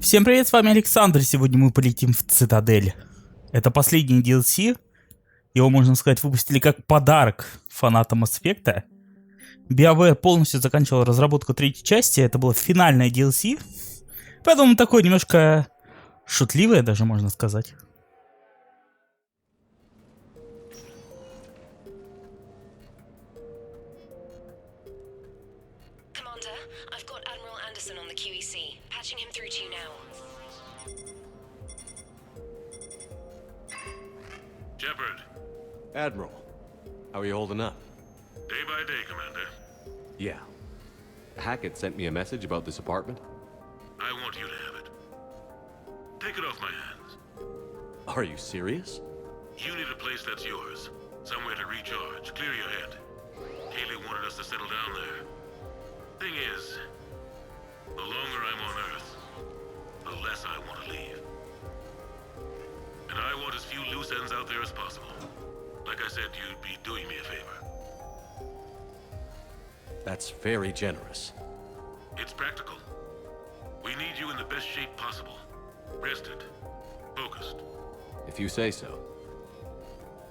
Всем привет, с вами Александр. Сегодня мы полетим в Цитадель. Это последний DLC. Его, можно сказать, выпустили как подарок фанатам Аспекта. BioWare полностью заканчивал разработку третьей части. Это было финальное DLC. Поэтому такое немножко шутливое, даже можно сказать. Admiral, how are you holding up? Day by day, Commander. Yeah. Hackett sent me a message about this apartment. I want you to have it. Take it off my hands. Are you serious? You need a place that's yours. Somewhere to recharge, clear your head. Kaylee wanted us to settle down there. Thing is, the longer I'm on Earth, the less I want to leave. And I want as few loose ends out there as possible. Like I said, you'd be doing me a favor. That's very generous. It's practical. We need you in the best shape possible. Rested. Focused. If you say so.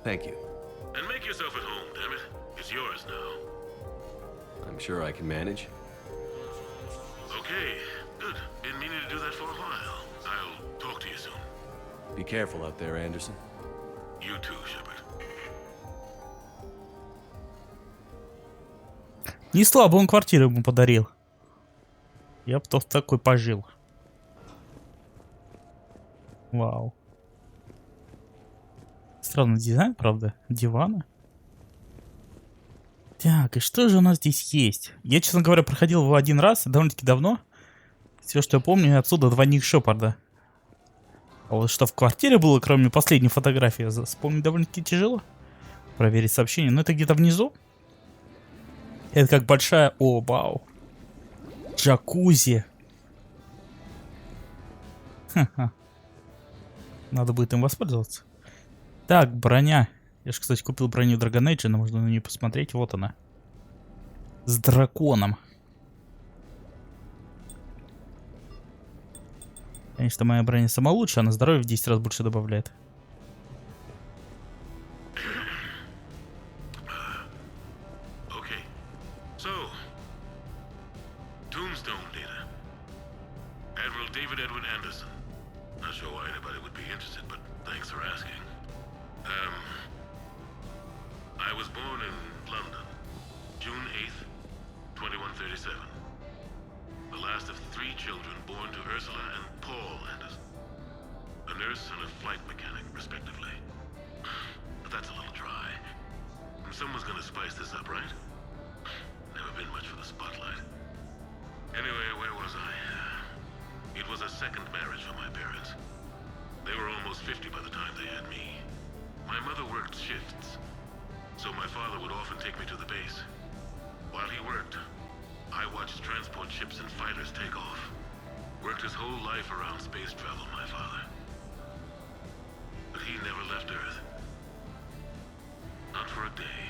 Thank you. And make yourself at home, damn it. It's yours now. I'm sure I can manage. Okay, good. Been meaning to do that for a while. I'll talk to you soon. Be careful out there, Anderson. You too, Shepard. Не слабо он квартиру ему подарил. Я бы в такой пожил. Вау. Странный дизайн, правда? Дивана. Так, и что же у нас здесь есть? Я, честно говоря, проходил его один раз, довольно-таки давно. Все, что я помню, отсюда двойник Шепарда. А вот что в квартире было, кроме последней фотографии, вспомнить довольно-таки тяжело. Проверить сообщение. Но это где-то внизу. Это как большая... О, вау. Джакузи. Ха-ха. Надо будет им воспользоваться. Так, броня. Я же, кстати, купил броню Dragon Age, но можно на нее посмотреть. Вот она. С драконом. Конечно, моя броня сама лучшая, а на здоровье в 10 раз больше добавляет. Someone's gonna spice this up, right? Never been much for the spotlight. Anyway, where was I? It was a second marriage for my parents. They were almost 50 by the time they had me. My mother worked shifts, so my father would often take me to the base. While he worked, I watched transport ships and fighters take off. Worked his whole life around space travel, my father. But he never left Earth. Not for a day.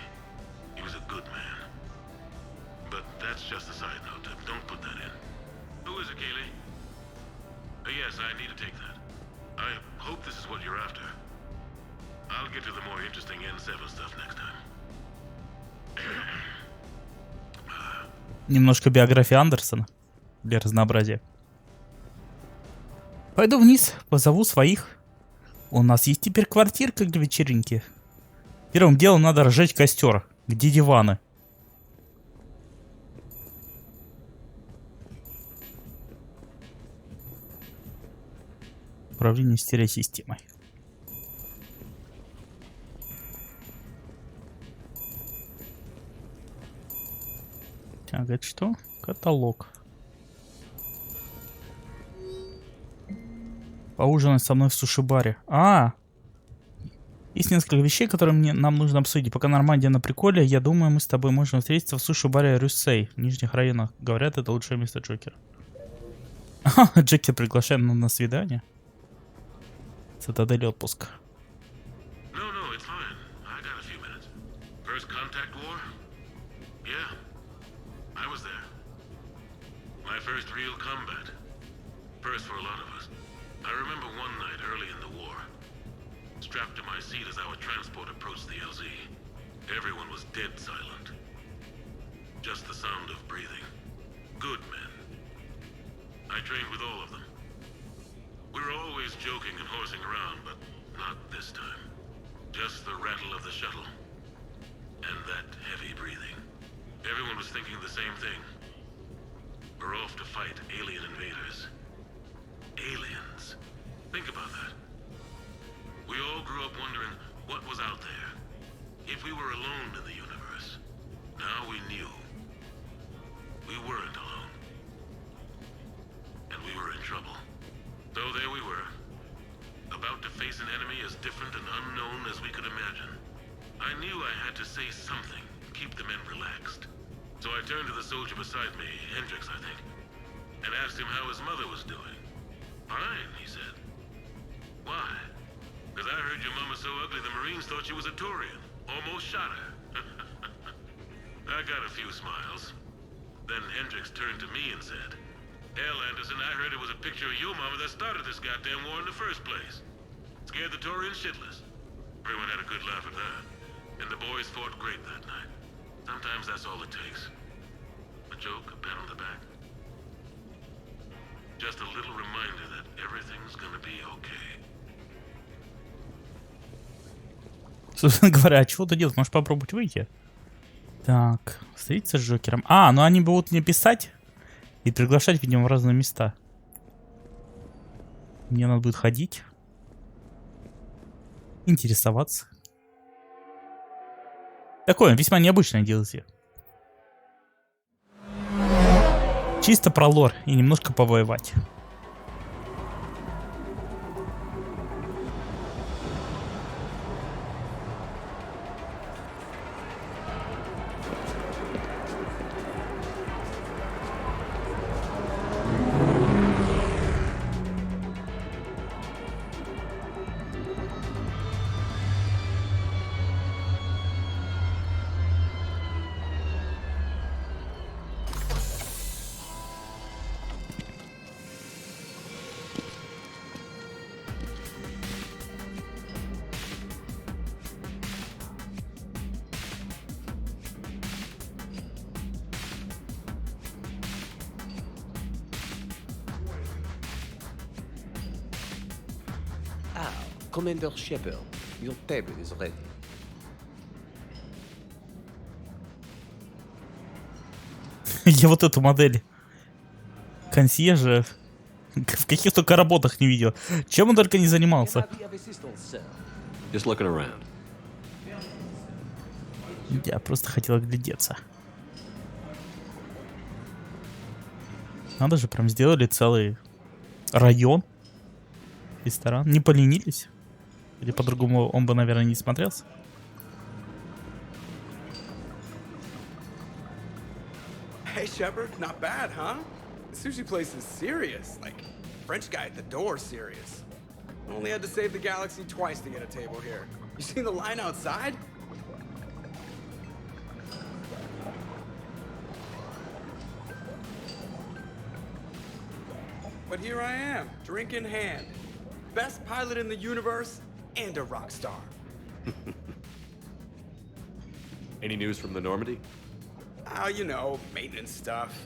He was a good man. But that's just a side note. Don't put that in. Who is it, Kaylee? Yes, I need to take that. I hope this is what you're after. I'll get to the more interesting N7 stuff next time. Немножко биографии Андерсона. Для разнообразия. Пойду вниз, позову своих. У нас есть теперь квартирка для вечеринки. Первым делом надо разжечь костер. Где диваны? Управление стереосистемой. Так, это что? Каталог. Поужинать со мной в суши-баре. Есть несколько вещей, которые нам нужно обсудить. Пока Нормандия на приколе, я думаю, мы с тобой можем встретиться в суши-баре Рюссей в Нижних районах. Говорят, это лучшее место Джокера. Джекер приглашает на свидание. Цитадель отпуск. First real combat. First for a lot of us. I remember one night early in the war, strapped to my seat as our transport approached the LZ. Everyone was dead silent. Just the sound of breathing. Good men. I trained with all of them. We were always joking and horsing around, but not this time. Just the rattle of the shuttle. And that heavy breathing. Everyone was thinking the same thing. We're off to fight alien invaders. Aliens. Think about that. We all grew up wondering what was out there. If we were alone in the universe. Now we knew. We weren't alone. And we were in trouble. So there we were. About to face an enemy as different and unknown as we could imagine. I knew I had to say something, keep the men relaxed. So I turned to the soldier beside me, Hendricks, I think, and asked him how his mother was doing. Fine, he said. Why? Because I heard your mama so ugly the Marines thought she was a Taurian. Almost shot her. I got a few smiles. Then Hendricks turned to me and said, "Hell, Anderson, I heard it was a picture of your mama that started this goddamn war in the first place. Scared the Taurians shitless." Everyone had a good laugh at that. And the boys fought great that night. Sometimes that's all it takes. A joke, a pat on the back. Just a little reminder that everything's gonna be okay. Собственно говоря, а чего тут делать? Можешь попробовать выйти? Так, встретиться с Джокером. А, ну они будут мне писать и приглашать, видимо, в разные места. Мне надо будет ходить. Интересоваться. Такое весьма необычное делайте. Чисто про лор и немножко повоевать. Commander Shepard, your table is ready. Я вот эту модель консьержа в каких только работах не видел. Чем он только не занимался. Just looking around. Я просто хотел оглядеться. Надо же, прям сделали целый район. Ресторан. Не поленились. Или по-другому он бы, наверное, не смотрелся. Hey, Shepard, not bad, huh? The sushi place is serious. Like, French guy at the door serious. Only had to save the galaxy twice to get a table here. You see the line outside? But here I am, drink in hand. Best pilot in the universe and a rock star. Any news from the Normandy? Oh, you know, maintenance stuff.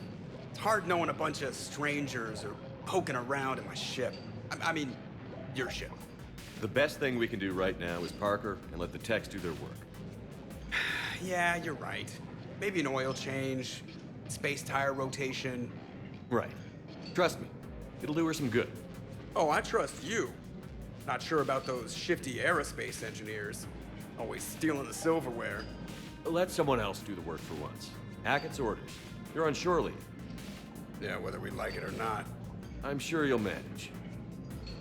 It's hard knowing a bunch of strangers or poking around in my ship. I mean, your ship. The best thing we can do right now is Parker and let the techs do their work. Yeah, you're right. Maybe an oil change, space tire rotation. Right. Trust me, it'll do her some good. Oh, I trust you. Not sure about those shifty aerospace engineers. Always stealing the silverware. Let someone else do the work for once. Hackett's orders. You're on shore leave. Yeah, whether we like it or not. I'm sure you'll manage.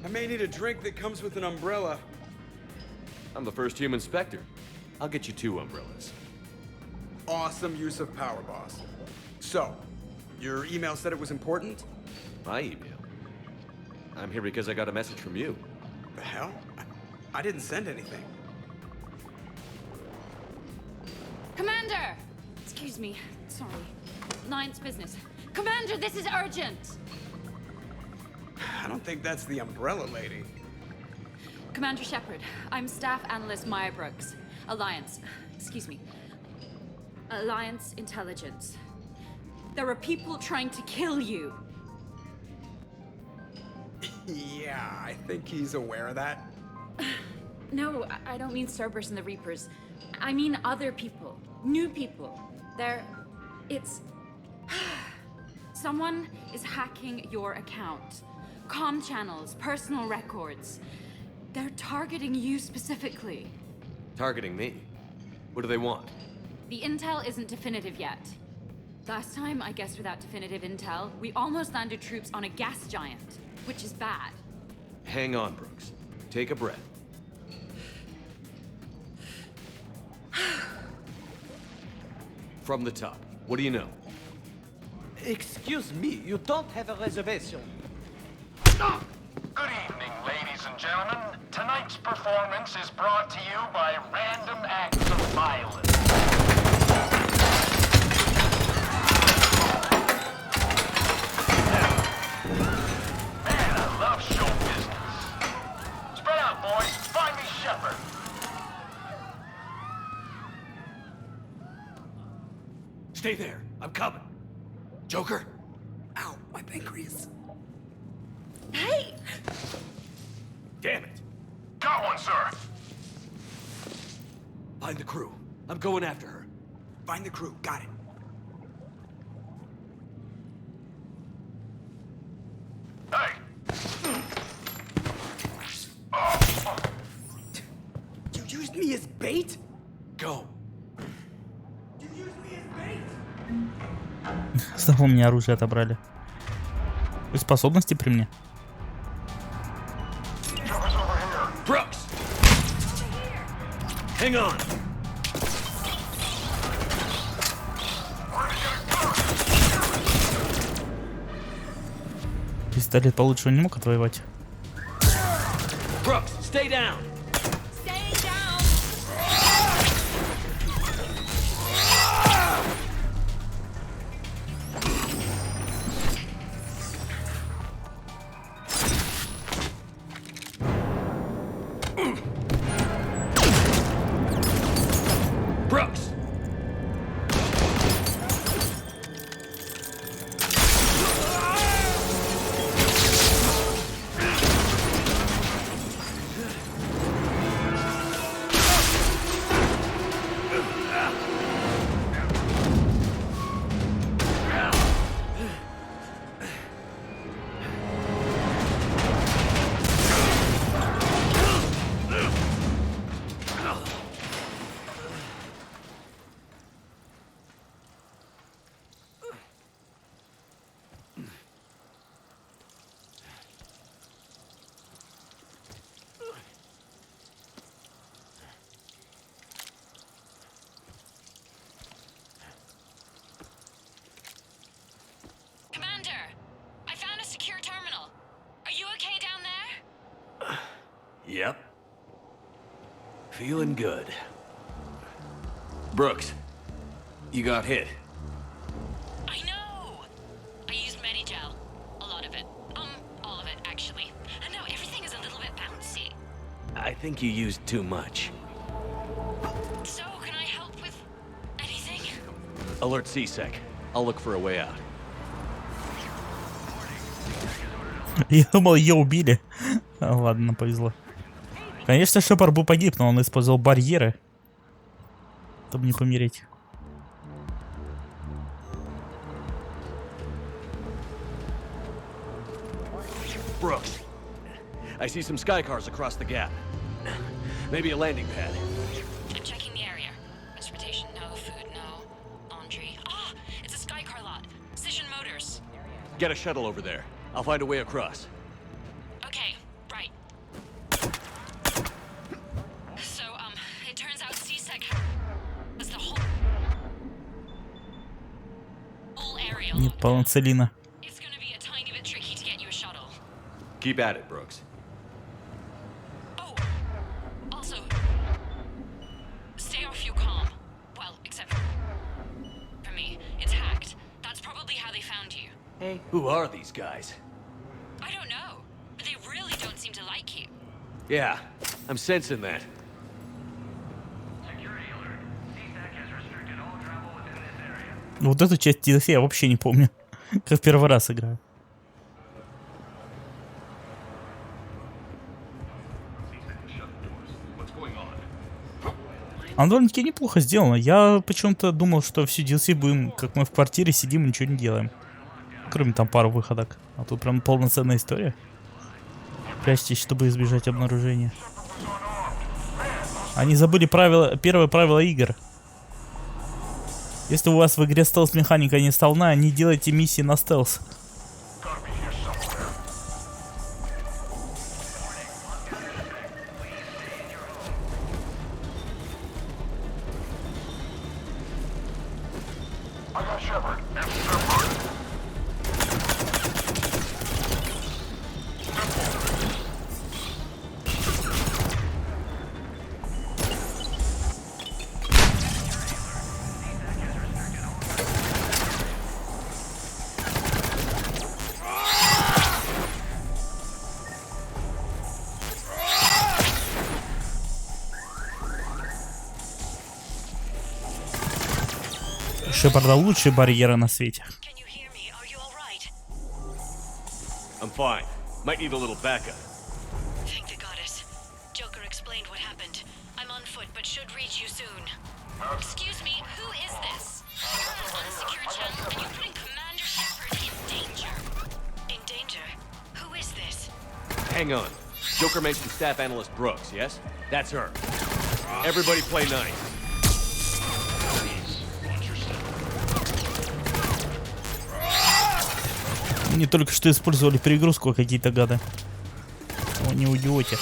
I may need a drink that comes with an umbrella. I'm the first human Spectre. I'll get you 2 umbrellas. Awesome use of power, boss. So, your email said it was important? My email? I'm here because I got a message from you. The hell? I didn't send anything. Commander! Excuse me. Sorry. Ninth's business. Commander, this is urgent! don't think that's the umbrella lady. Commander Shepard, I'm Staff Analyst Maya Brooks. Alliance Intelligence. There are people trying to kill you. Yeah, I think he's aware of that. No, I don't mean Cerberus and the Reapers. I mean other people. New people. Someone is hacking your account. Comm channels, personal records. They're targeting you specifically. Targeting me? What do they want? The intel isn't definitive yet. Last time, I guess without definitive intel, we almost landed troops on a gas giant, which is bad. Hang on, Brooks. Take a breath. From the top, what do you know? Excuse me, you don't have a reservation. Good evening, ladies and gentlemen. Tonight's performance is brought to you by random acts of violence. Man, I love show business. Spread out, boys. Find me Shepard. Stay there. I'm coming. Joker? Ow, my pancreas. Hey! Damn it. Got one, sir. Find the crew. I'm going after her. Find the crew, got it. Hey. You used me as bait? Go. You used me as bait? Снова у меня оружие отобрали. И способности при мне. Brooks! Hang on! Пистолет получше он не мог отвоевать. Brooks, stay down! Stay down! Brooks! Commander, I found a secure terminal. Are you okay down there? Yep. Feeling good. Brooks, you got hit. I know! I used Medigel. A lot of it. All of it, actually. I know, everything is a little bit bouncy. I think you used too much. So, can I help with anything? Alert C-Sec. I'll look for a way out. Я думал, ее убили. Ладно, повезло. Конечно, Шепард бы погиб, но он использовал барьеры, чтобы не помереть. Brooks, I see some sky cars across the gap. Maybe a landing pad. I'm checking the area. Transportation, no. Food, no. Laundry. Ah! It's a sky car lot. Cision Motors. Get a shuttle over there. I'll find a way across. Okay, right. So, it turns out C-Sec has the whole area. Нет полноцелина. It's gonna be a tiny bit tricky to get you a shuttle. Keep at it, Brooks. Oh, also, stay off your comm. Well, except for me. It's hacked. That's probably how they found you. Hey, Who are these guys? I don't know. like you. Yeah, I'm sensing that. Вот эту часть DLC я вообще не помню. Как в первый раз играю. Она довольно-таки неплохо сделана. Я почему-то думал, что всю DLC будем, как мы в квартире сидим и ничего не делаем. Кроме там пару выходок. А тут прям полноценная история. Прячьтесь, чтобы избежать обнаружения. Они забыли первое правило игр. Если у вас в игре стелс-механика не вставна, не делайте миссии на стелс. Шепарда лучшие барьеры на свете. Can you hear me? Are you all right? I'm fine. Might need a little backup. Thank the goddess. Joker explained what happened. I'm on foot, but should reach you soon. Excuse me, who is this? You're on an unsecure channel, and you're putting Commander Shepard in danger. In danger? Who is this? Hang on. Joker mentioned staff analyst Brooks, yes? That's her. Everybody play nice. Мне только что использовали перегрузку какие-то гады. О, не уйдете.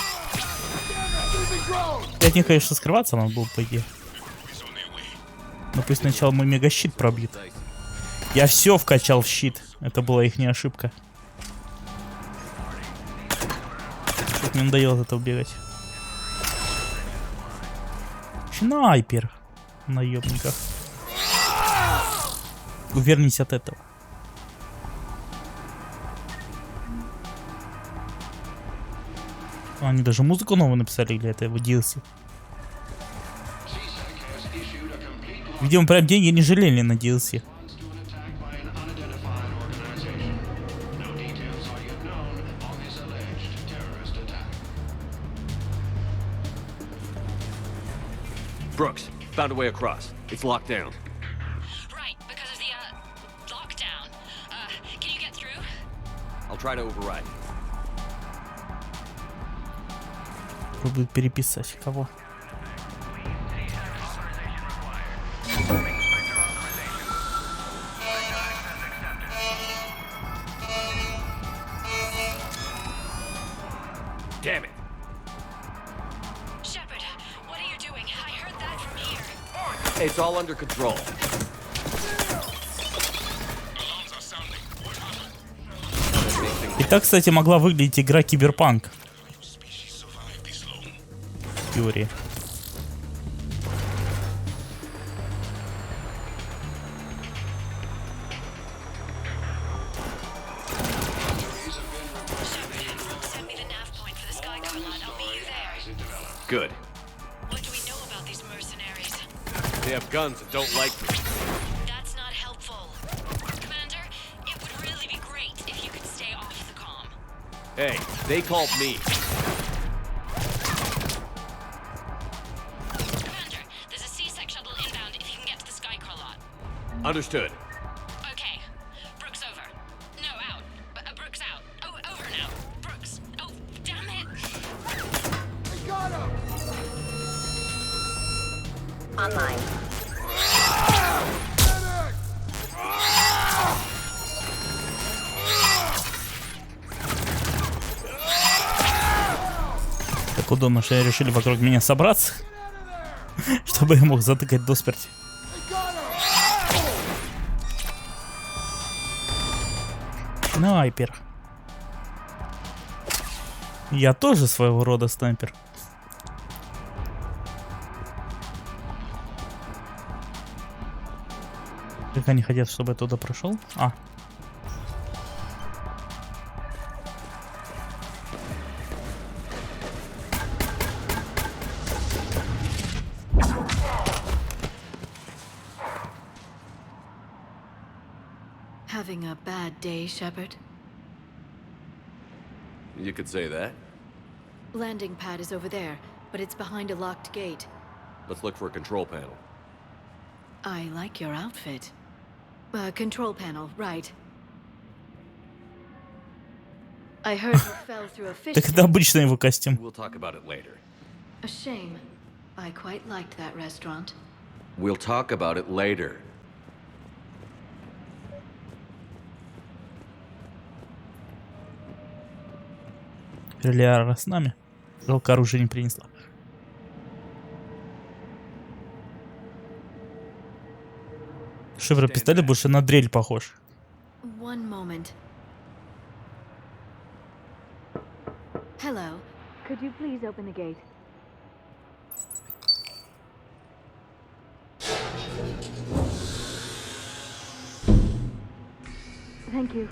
От них, конечно, скрываться надо было, по идее. Но пусть сначала мой мега-щит пробьют. Я все вкачал в щит. Это была их не ошибка. Что-то мне надоело от этого бегать. Снайпер. Наебниках. Увернись от этого. Они даже музыку новую написали для этого DLC. Видимо, прям деньги не жалели на DLC. Brooks, found a way across. It's locked down. Right, because of the, lockdown. Can you get through? I'll try to override. Пробует переписать. Кого? Damn it. Shepard, what are you doing? I heard that from here. It's all under control. И так, кстати, могла выглядеть игра Киберпанк. В теории. Send me the nav point for the Sky Car lot. I'll meet you there. Good. What do we know about these mercenaries? They have guns and don't like me. That's not helpful. Commander, it would really be great if you could stay off the comm. Hey, they called me. Commander, there's a C-Sec shuttle inbound if you can get to the Sky Car lot. Understood. Okay. Brooks over. No, out. Brooks out. Oh, over now. Brooks. Oh, damn it. Online. Так удобно, что решили вокруг меня собраться, чтобы я мог затыкать до смерти. Снайпер. Я тоже своего рода снайпер. Как они хотят, чтобы я туда прошел? А. having a bad day, Shepard? You could say that. Landing pad is over there, but it's behind a locked gate. Let's look for a control panel. I like your outfit. Control panel, right. I heard you fell through a fish Так это tank. обычный его костюм. We'll talk about it later. A shame. I quite liked that restaurant. We'll talk about it later. Ляра с нами. Жалко, оружие не принесла. Шифр пистолет больше на дрель похож. One moment. Hello. Could you please open the gate? Thank you.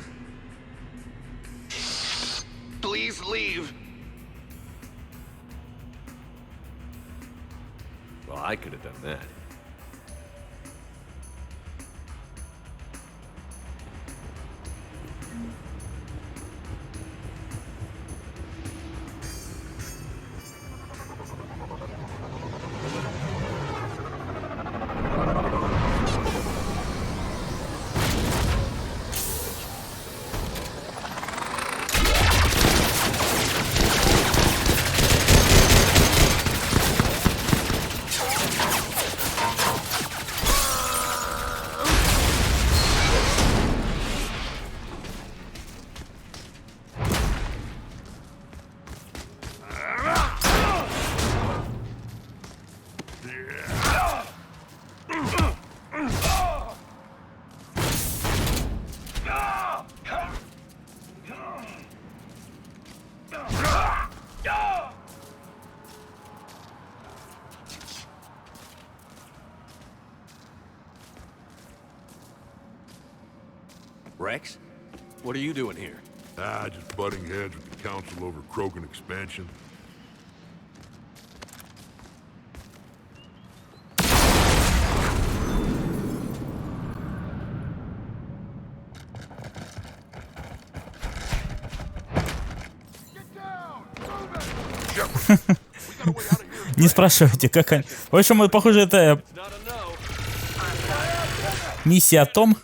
Please leave. Well, I could have done that. Rex? What are you doing here? Just butting heads with the council over Krogan expansion. Не спрашивайте, как они. В общем, похоже, это миссия о том,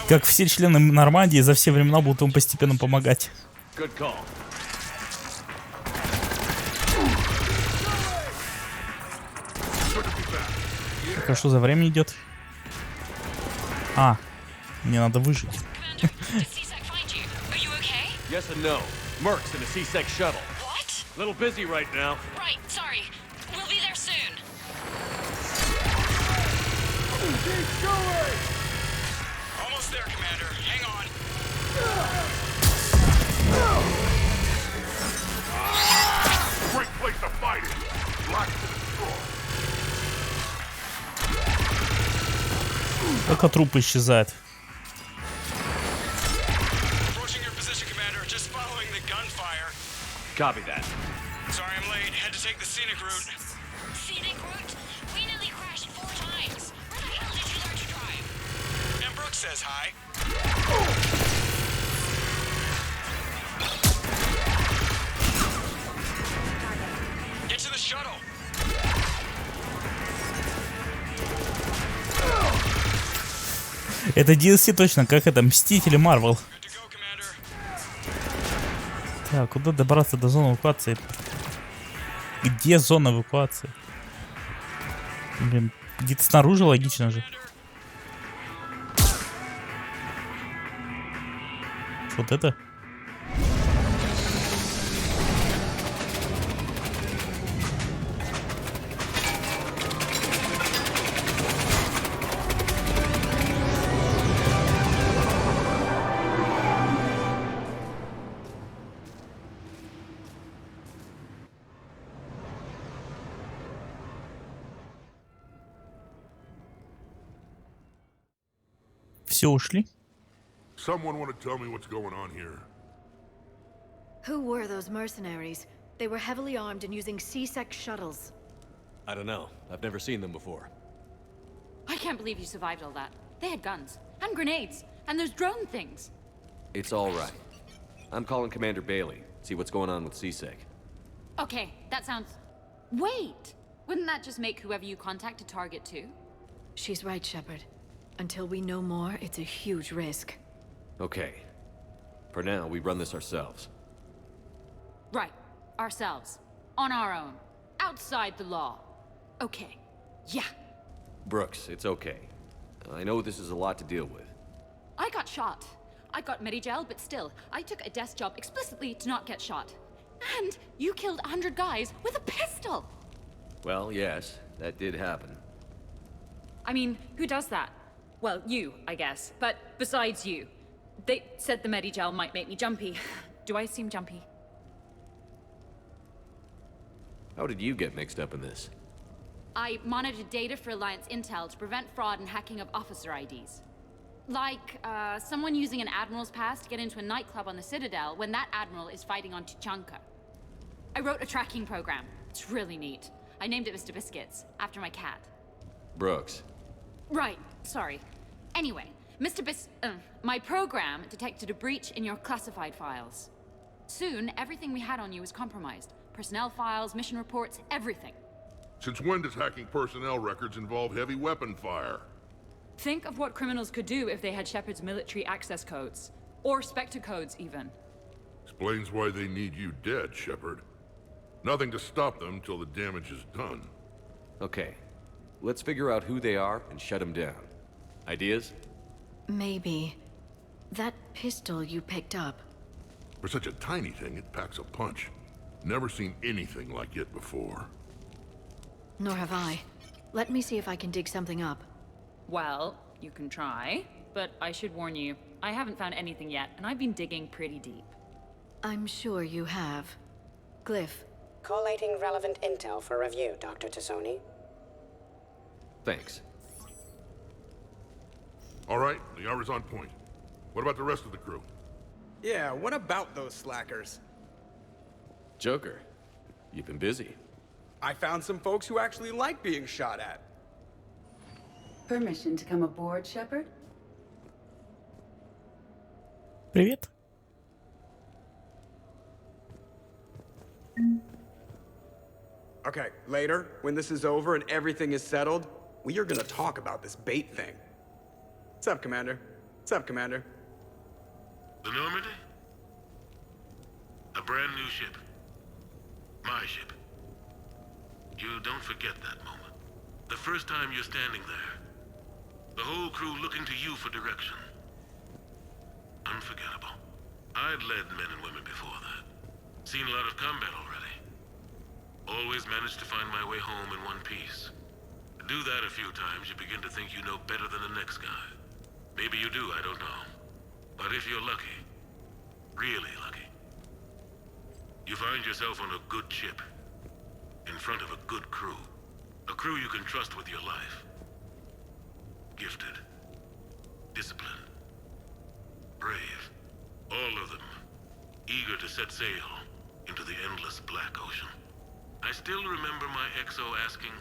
как все члены Нормандии за все времена будут ему постепенно помогать. Так, а что за время идет? А, мне надо выжить. Yes and no. Merc's in a C-Sec shuttle. What? Little busy right now. Right, sorry. We'll be there soon. Keep going! Almost there, Commander. Hang on. Great place to fight it. Lots to destroy. Только трупы исчезают. Approaching your position, Commander. Just following the gunfire. Copy that. Sorry I'm late. Had to take the scenic route. Scenic route? We nearly crashed 4 times. Where the hell did you learn to drive? And Brooks says hi. Get to the shuttle. Это DLC точно, как это, Мстители Марвел. Good to go, Commander. Так, куда добраться до зоны эвакуации? Где зона эвакуации? Блин, где-то снаружи логично же. Вот это? Все ушли? Someone want to tell me what's going on here? Who were those mercenaries? They were heavily armed and using C-Sec shuttles. I don't know. I've never seen them before. I can't believe you survived all that. They had guns, and grenades, and those drone things. It's all right. I'm calling Commander Bailey. See what's going on with CSEC. Okay, that sounds... Wait! Wouldn't that just make whoever you contact a target too? She's right, Shepard. Until we know more, it's a huge risk. Okay. For now, we run this ourselves. Right. Ourselves. On our own. Outside the law. Okay. Yeah. Brooks, it's okay. I know this is a lot to deal with. I got shot. I got Medigel, but still, I took a desk job explicitly to not get shot. And you killed 100 guys with a pistol! Well, yes, that did happen. I mean, who does that? Well, you, I guess. But besides you. They said the Medigel might make me jumpy. Do I seem jumpy? How did you get mixed up in this? I monitored data for Alliance intel to prevent fraud and hacking of officer IDs. Like, someone using an Admiral's pass to get into a nightclub on the Citadel when that Admiral is fighting on Tuchanka. I wrote a tracking program. It's really neat. I named it Mr. Biscuits, after my cat. Brooks. Right, sorry. Anyway, my program detected a breach in your classified files. Soon, everything we had on you was compromised. Personnel files, mission reports, everything. Since when does hacking personnel records involve heavy weapon fire? Think of what criminals could do if they had Shepard's military access codes. Or Spectre codes, even. Explains why they need you dead, Shepard. Nothing to stop them till the damage is done. Okay. Let's figure out who they are and shut them down. Ideas? Maybe. That pistol you picked up. For such a tiny thing, it packs a punch. Never seen anything like it before. Nor have I. Let me see if I can dig something up. Well, you can try. But I should warn you, I haven't found anything yet, and I've been digging pretty deep. I'm sure you have. Glyph. Collating relevant intel for review, Dr. Tassoni. Thanks. All right, the hour's on point. What about the rest of the crew? Yeah, what about those slackers? Joker, you've been busy. I found some folks who actually like being shot at. Permission to come aboard, Shepard? Привет. Okay, later, when this is over and everything is settled, we are gonna talk about this bait thing. What's up, Commander? What's up, Commander? The Normandy? A brand new ship. My ship. You don't forget that moment. The first time you're standing there. The whole crew looking to you for direction. Unforgettable. I'd led men and women before that. Seen a lot of combat already. Always managed to find my way home in one piece. Do that a few times, you begin to think you know better than the next guy. Maybe you do, I don't know. But if you're lucky, really lucky, you find yourself on a good ship, in front of a good crew. A crew you can trust with your life. Gifted, disciplined, brave, all of them, eager to set sail into the endless black ocean. I still remember my XO asking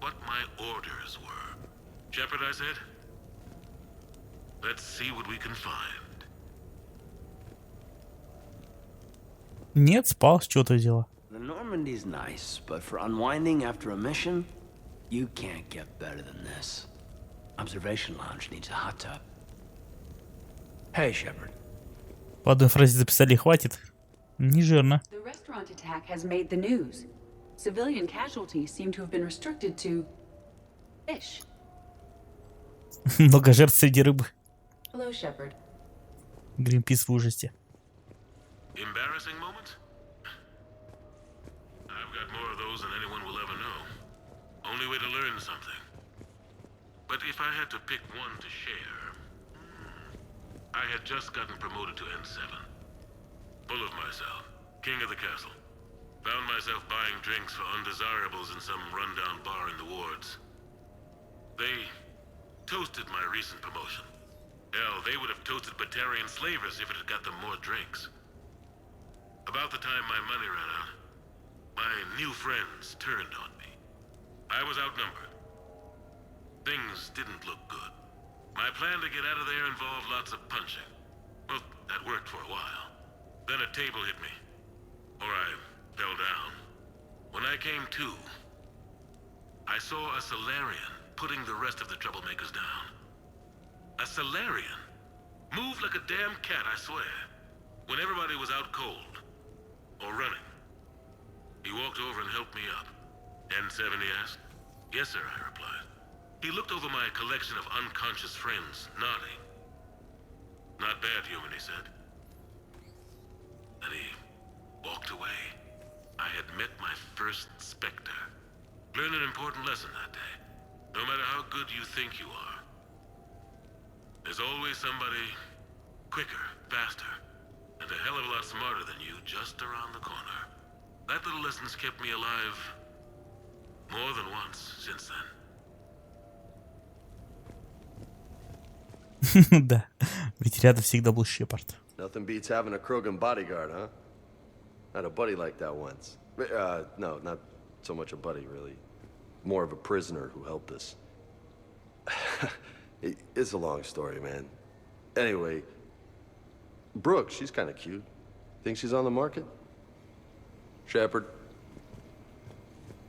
what my orders were. Shepard, I said, let's see what we can find. Нет, спал, что ты делал? The Normandy's nice, but for unwinding after a mission, you can't get better than this. Observation lounge needs a hot tub. Hey, Shepard. По одной фразе записали, хватит. Не жирно. The restaurant attack has made the news. Civilian casualties seem to have been restricted to fish. Много жертв среди рыбы. Hello, Shepard. Гринпис в ужасе. Embarrassing moments? I've got more of those than anyone will ever know. Only way to learn something. But if I had to pick one to share, I had just gotten promoted to N7. Full of myself, king of the castle. Found myself buying drinks for undesirables in some rundown bar in the wards. They toasted my recent promotion. Hell, they would have toasted Batarian slavers if it had got them more drinks. About the time my money ran out, my new friends turned on me. I was outnumbered. Things didn't look good. My plan to get out of there involved lots of punching. Well, that worked for a while. Then a table hit me. Or I fell down. When I came to, I saw a Solarian putting the rest of the troublemakers down. A Solarian? Moved like a damn cat, I swear. When everybody was out cold. Or running. He walked over and helped me up. N7, he asked. Yes, sir, I replied. He looked over my collection of unconscious friends, nodding. Not bad, human, he said. Then he walked away. I had met my first Spectre. Learned an important lesson that day. No matter how good you think you are, there's always somebody quicker, faster, and a hell of a lot smarter than you just around the corner. That little lesson's kept me alive more than once since then. Да, ведь рядом всегда был Шепард. Nothing beats having a Krogan bodyguard, huh? I had a buddy like that once. No, not so much a buddy, really. More of a prisoner who helped us. It's a long story, man. Anyway, Brooke, she's kind of cute. Think she's on the market? Shepard.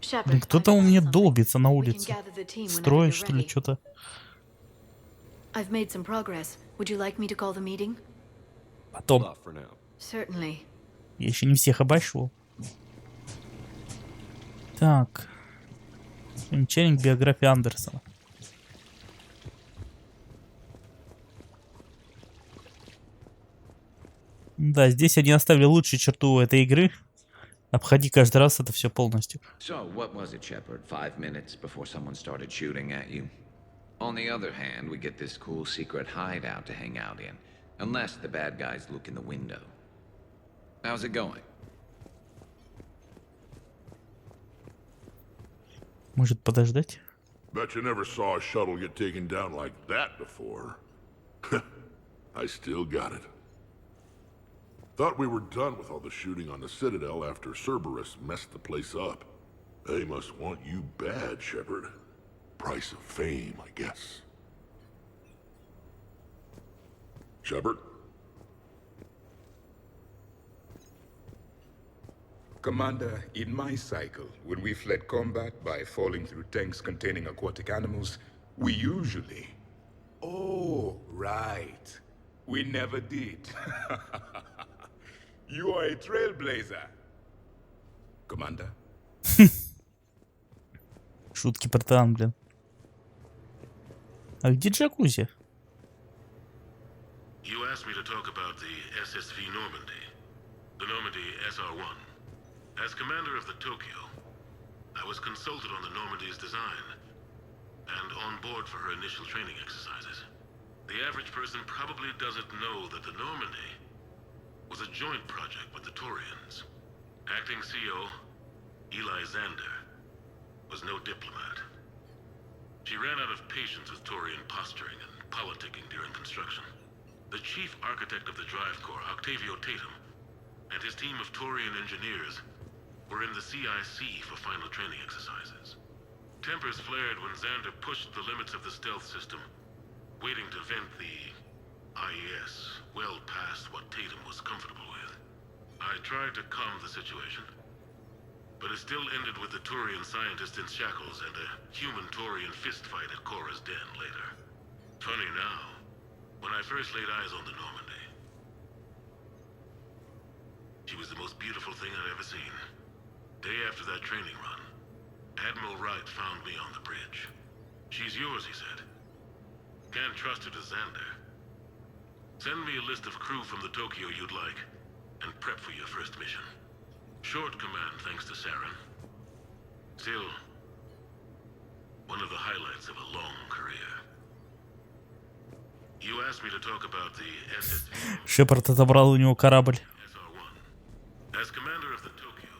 Кто-то у меня долбится на улице. Строит, что ли, что-то. I've made some progress. Would you like me to call the meeting? Потом. Certainly. Я еще не всех обошел. Так. Примечание к биографии Андерсона. Да, здесь они оставили лучшую черту этой игры. Обходи каждый раз это все полностью. So, what was it, Shepard? 5 minutes before someone started shooting at you? On the other hand, we get this cool secret hideout to hang out in, unless the bad guys look in the window. How's it going? Может подождать? Bet you never saw a shuttle get taken down like that before. I still got it. Thought we were done with all the shooting on the Citadel after Cerberus messed the place up. They must want you bad, Shepard. Price of fame, I guess. Shepard? Commander, in my cycle, when we fled combat by falling through tanks containing aquatic animals, we usually... Oh, right. We never did. You are a trailblazer. Commander? Шутки про танк, блин. А где джакузи? You asked me to talk about the SSV Normandy. The Normandy SR-1. As commander of the Tokyo, I was consulted on the Normandy's design and on board for her initial training exercises. The average person probably doesn't know that the Normandy was a joint project with the Taurians. Acting CO, Eli Xander, was no diplomat. She ran out of patience with Taurian posturing and politicking during construction. The chief architect of the Drive Corps, Octavio Tatum, and his team of Taurian engineers were in the CIC for final training exercises. Tempers flared when Xander pushed the limits of the stealth system, waiting to vent the IES well past what Tatum was comfortable with. I tried to calm the situation, but it still ended with the Taurian scientist in shackles and a human-Taurian fistfight at Korra's den later. Funny now, when I first laid eyes on the Normandy, she was the most beautiful thing I'd ever seen. Day after that training run, Admiral Wright found me on the bridge. She's yours, he said. Can't trust her to Xander. Send me a list of crew from the Tokyo you'd like, and prep for your first mission. Short command thanks to Saren. Still, one of the highlights of a long career. You asked me to talk about the SSV. Шепард отобрал у него корабль. As commander of the Tokyo,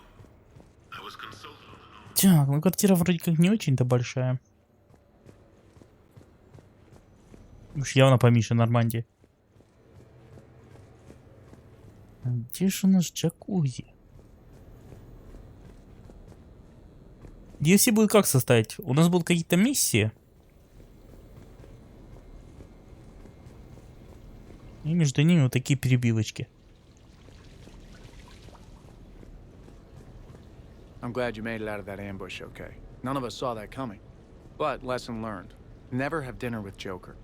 I was consulted on the... Так, ну квартира вроде как не очень-то большая. Уж явно поменьше Нормандии. А где же у нас джакузи? DLC будет как составить? У нас будут какие-то миссии. между ними вот такие перебивочки. I'm glad you made it out of that ambush, okay? None of us saw that coming. But lesson learned. Never have dinner with Joker.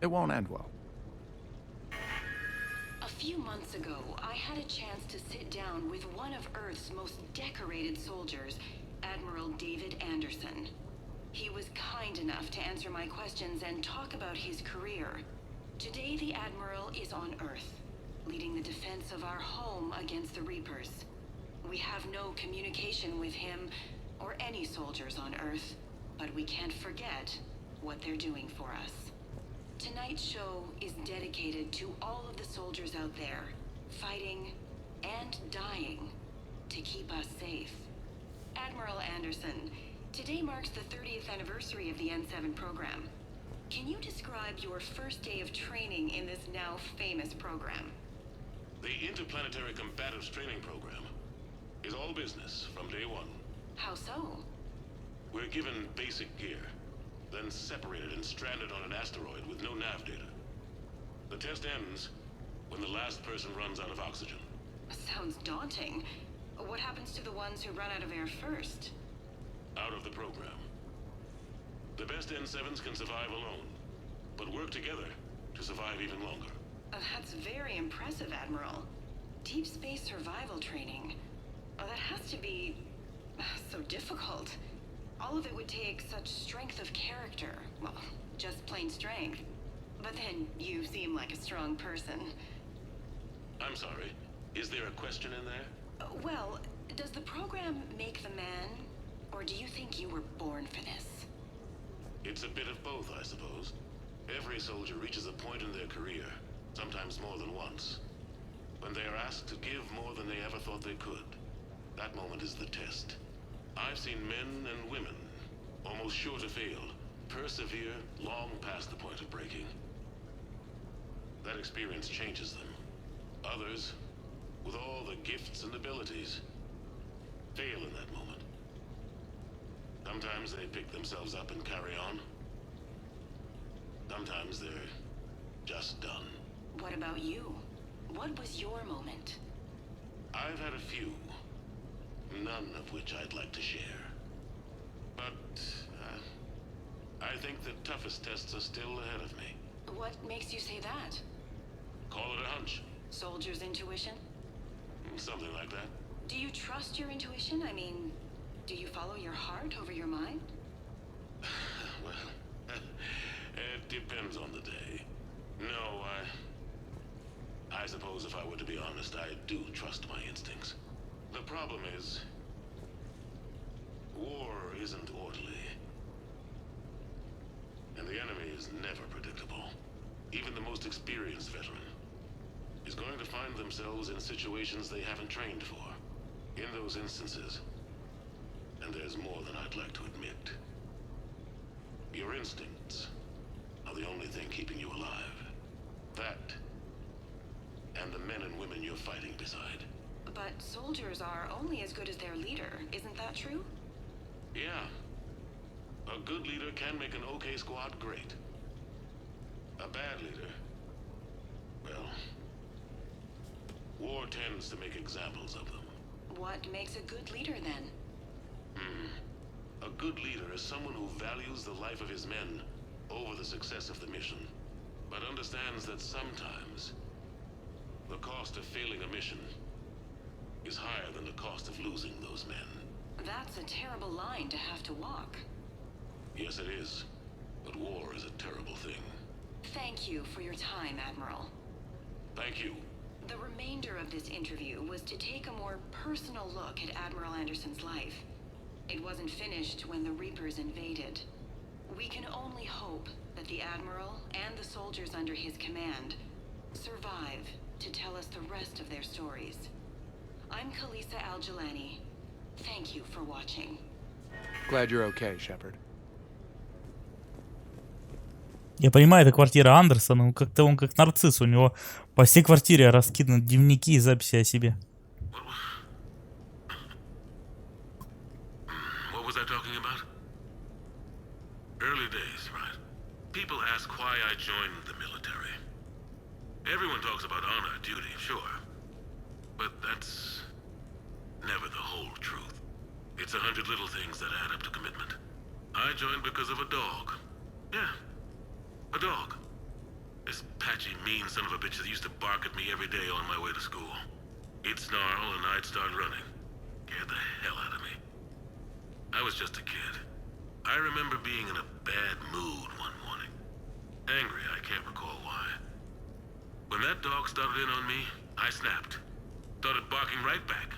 It won't end well. A few months ago, I had a chance to sit down with one of Earth's most decorated soldiers, Admiral David Anderson. He was kind enough to answer my questions and talk about his career. Today, the Admiral is on Earth, leading the defense of our home against the Reapers. We have no communication with him or any soldiers on Earth, but we can't forget what they're doing for us. Tonight's show is dedicated to all of the soldiers out there, fighting and dying to keep us safe. Admiral Anderson, today marks the 30th anniversary of the N7 program. Can you describe your first day of training in this now famous program? The Interplanetary Combatives Training Program is all business from day one. How so? We're given basic gear, then separated and stranded on an asteroid with no nav data. The test ends when the last person runs out of oxygen. Sounds daunting. What happens to the ones who run out of air first? Out of the program. The best N7s can survive alone, but work together to survive even longer. That's very impressive, Admiral. Deep space survival training. Oh, that has to be so difficult. All of it would take such strength of character. Well, just plain strength. But then you seem like a strong person. I'm sorry. Is there a question in there? Well, does the program make the man, or do you think you were born for this? It's a bit of both, I suppose. Every soldier reaches a point in their career, sometimes more than once, when they are asked to give more than they ever thought they could. That moment is the test. I've seen men and women, almost sure to fail, persevere long past the point of breaking. That experience changes them. Others, with all the gifts and abilities, fail in that moment. Sometimes they pick themselves up and carry on. Sometimes they're just done. What about you? What was your moment? I've had a few, none of which I'd like to share. But I think the toughest tests are still ahead of me. What makes you say that? Call it a hunch. Soldier's intuition? Something like that. Do you trust your intuition? I mean, do you follow your heart over your mind? Well, it depends on the day. No, I suppose if I were to be honest, I do trust my instincts. The problem is, war isn't orderly. And the enemy is never predictable. Even the most experienced veteran is going to find themselves in situations they haven't trained for. In those instances, and there's more than I'd like to admit, your instincts are the only thing keeping you alive. That, and the men and women you're fighting beside. But soldiers are only as good as their leader, isn't that true? Yeah. A good leader can make an okay squad great. A bad leader, well, war tends to make examples of them. What makes a good leader, then? A good leader is someone who values the life of his men over the success of the mission, but understands that sometimes the cost of failing a mission is higher than the cost of losing those men. That's a terrible line to have to walk. Yes, it is. But war is a terrible thing. Thank you for your time, Admiral. Thank you. The remainder of this interview was to take a more personal look at Admiral Anderson's life. It wasn't finished when the Reapers invaded. We can only hope that the Admiral and the soldiers under his command survive to tell us the rest of their stories. I'm Kalisa Al-Jalani. Thank you for watching. Glad you're okay, Shepard. Я понимаю, это квартира Андерсона, но как-то он как нарцисс, у него по всей квартире раскиданы дневники и записи о себе. What was I talking about? Early days, right? People ask why I joined the military. Everyone talks about activity, sure. But that's never the whole truth. It's 100 little things that add up to commitment. I joined because of a dog. Yeah, a dog. This patchy, mean son of a bitch that used to bark at me every day on my way to school. He'd snarl and I'd start running. Scared the hell out of me. I was just a kid. I remember being in a bad mood one morning. Angry, I can't recall why. When that dog started in on me, I snapped. Started barking right back.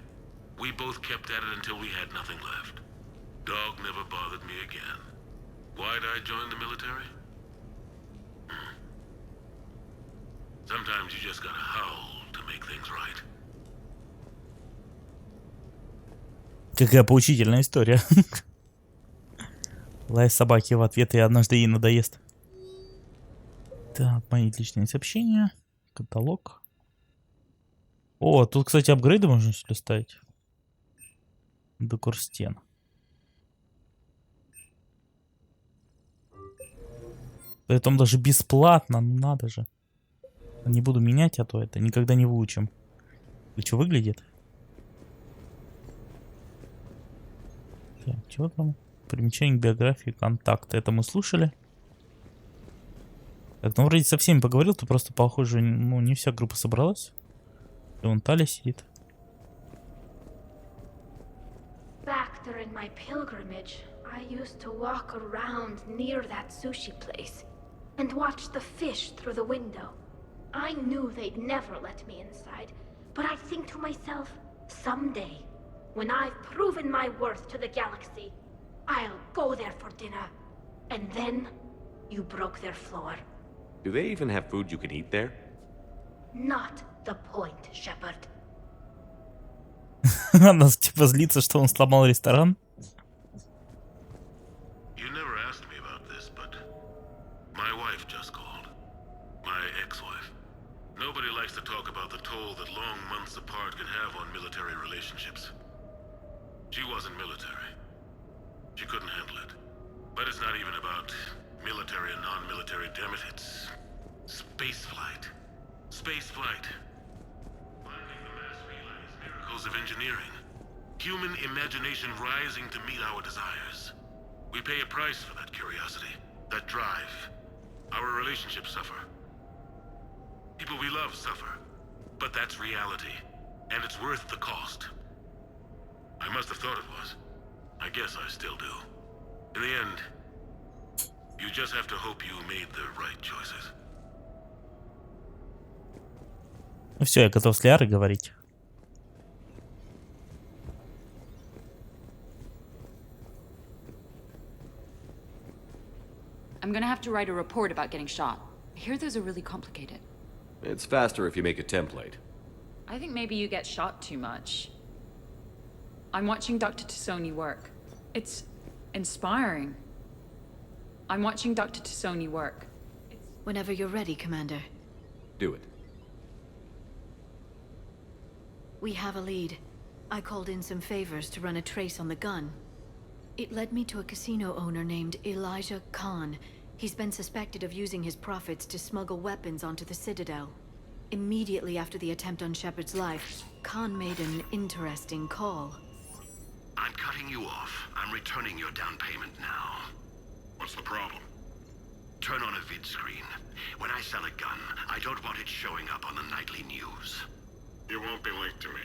We both kept at it until we had nothing left. Dog never bothered me again. Why'd I join the military? Sometimes you just gotta howl to make things right. Какая поучительная история. Лай собаки в ответ, и однажды ей надоест. Так, мои личные сообщения. Каталог. О, тут, кстати, апгрейды можно что ли ставить. Декор стен. Поэтому даже бесплатно, ну надо же. Не буду менять, а то это никогда не выучим. И что выглядит? Так, что там? Примечание к биографии, контакты. Это мы слушали. Так, ну вроде со всеми поговорил, то просто, похоже, ну не вся группа собралась. И вон Таля сидит. Back during my pilgrimage, I used to walk around near that sushi place and watch the fish through the window. I knew they'd never let me inside, but I think to myself, someday, when I've proven my worth to the galaxy, I'll go there for dinner. And then, you broke their floor. Do they even have food you can eat there? Not the point, Shepard. Она типа злится, что он сломал ресторан. You never asked me about this, but my wife just called. My ex-wife. Nobody likes to talk about the toll that long months apart can have on military relationships. She wasn't military. She couldn't handle it. But it's not even about military and non-military, damn it. It's space flight. Space flight. Finding the mass relays, miracles of engineering. Human imagination rising to meet our desires. We pay a price for that curiosity, that drive. Our relationships suffer. People we love suffer. But that's reality. And it's worth the cost. I must have thought it was. I guess I still do. In the end, you just have to hope you made the right choices. Ну все, я готов с Лиарой говорить. I'm gonna have to write a report about getting shot. I hear those are really complicated. It's faster if you make a template. I think maybe you get shot too much. I'm watching Dr. Tassoni work. It's inspiring. I'm watching Dr. Tassoni work. Whenever you're ready, Commander. Do it. We have a lead. I called in some favors to run a trace on the gun. It led me to a casino owner named Elijah Khan. He's been suspected of using his profits to smuggle weapons onto the Citadel. Immediately after the attempt on Shepard's life, Khan made an interesting call. I'm cutting you off. I'm returning your down payment now. What's the problem? Turn on a vid screen. When I sell a gun, I don't want it showing up on the nightly news. You won't be linked to me.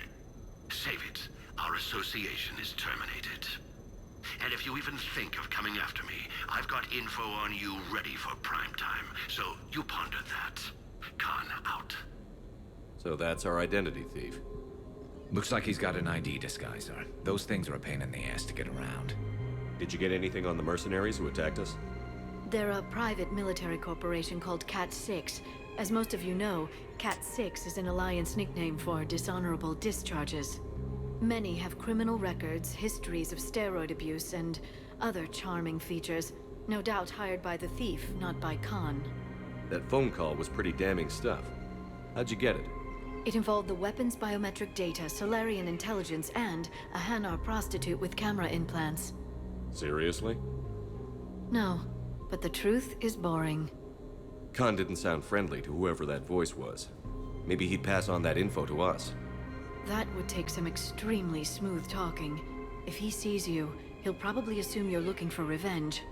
Save it. Our association is terminated. And if you even think of coming after me, I've got info on you ready for prime time. So you ponder that. Khan out. So that's our identity thief. Looks like he's got an ID disguiser. Those things are a pain in the ass to get around. Did you get anything on the mercenaries who attacked us? They're a private military corporation called Cat 6. As most of you know, Cat 6 is an Alliance nickname for dishonorable discharges. Many have criminal records, histories of steroid abuse, and other charming features. No doubt hired by the thief, not by Khan. That phone call was pretty damning stuff. How'd you get it? It involved the weapons biometric data, Solarian intelligence, and a Hanar prostitute with camera implants. Seriously? No, but the truth is boring. Khan didn't sound friendly to whoever that voice was. Maybe he'd pass on that info to us. That would take some extremely smooth talking. If he sees you, he'll probably assume you're looking for revenge.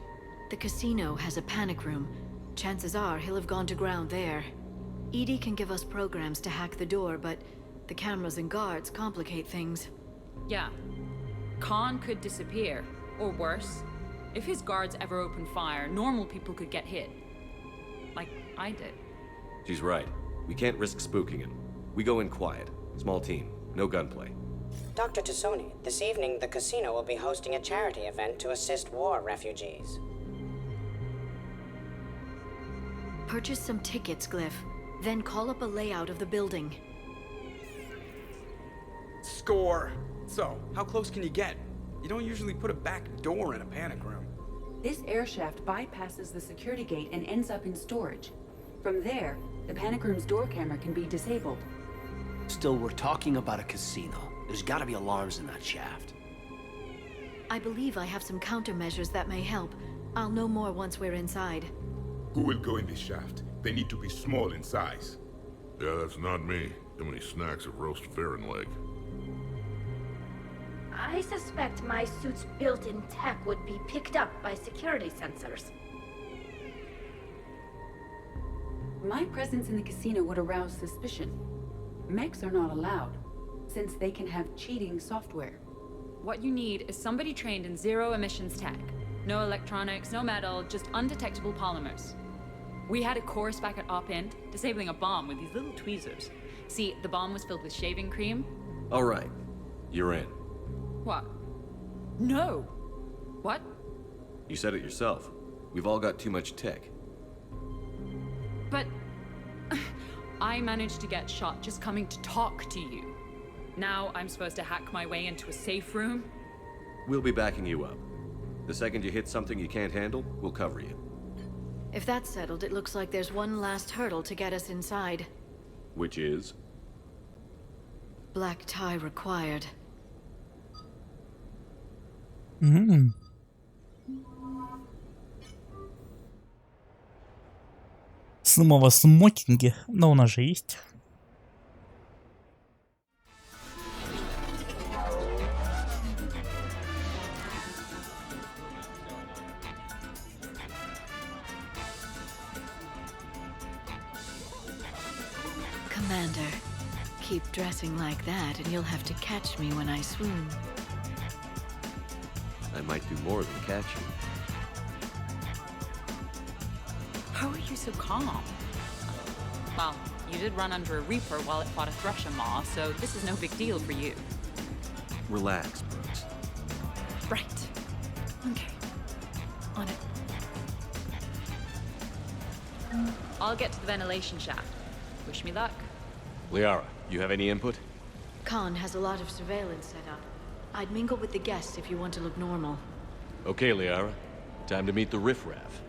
The casino has a panic room. Chances are he'll have gone to ground there. Edie can give us programs to hack the door, but the cameras and guards complicate things. Yeah. Khan could disappear. Or worse, if his guards ever open fire, normal people could get hit. Like I did. She's right. We can't risk spooking him. We go in quiet. Small team. No gunplay. Dr. Tassoni, this evening the casino will be hosting a charity event to assist war refugees. Purchase some tickets, Glyph. Then call up a layout of the building. Score! So, how close can you get? You don't usually put a back door in a panic room. This air shaft bypasses the security gate and ends up in storage. From there, the panic room's door camera can be disabled. Still, we're talking about a casino. There's gotta be alarms in that shaft. I believe I have some countermeasures that may help. I'll know more once we're inside. Who will go in this shaft? They need to be small in size. Yeah, that's not me. Too many snacks of roast ferret leg. I suspect my suit's built-in tech would be picked up by security sensors. My presence in the casino would arouse suspicion. Mechs are not allowed, since they can have cheating software. What you need is somebody trained in zero emissions tech. No electronics, no metal, just undetectable polymers. We had a course back at Op End, disabling a bomb with these little tweezers. See, the bomb was filled with shaving cream. All right. You're in. What? No. What? You said it yourself. We've all got too much tech. But I managed to get shot just coming to talk to you. Now I'm supposed to hack my way into a safe room? We'll be backing you up. The second you hit something you can't handle, we'll cover you. If that's settled, it looks like there's one last hurdle to get us inside. Which is? Black tie required. Снова смокинги, но у нас же есть. Commander, keep dressing like that and you'll have to catch me when I swoon. I might do more than catch you. How are you so calm? Well, you did run under a reaper while it fought a thresher maw, so this is no big deal for you. Relax, Brooks. Right. Okay. On it. I'll get to the ventilation shaft. Wish me luck. Liara, you have any input? Khan has a lot of surveillance set up. I'd mingle with the guests if you want to look normal. Okay, Liara. Time to meet the riffraff.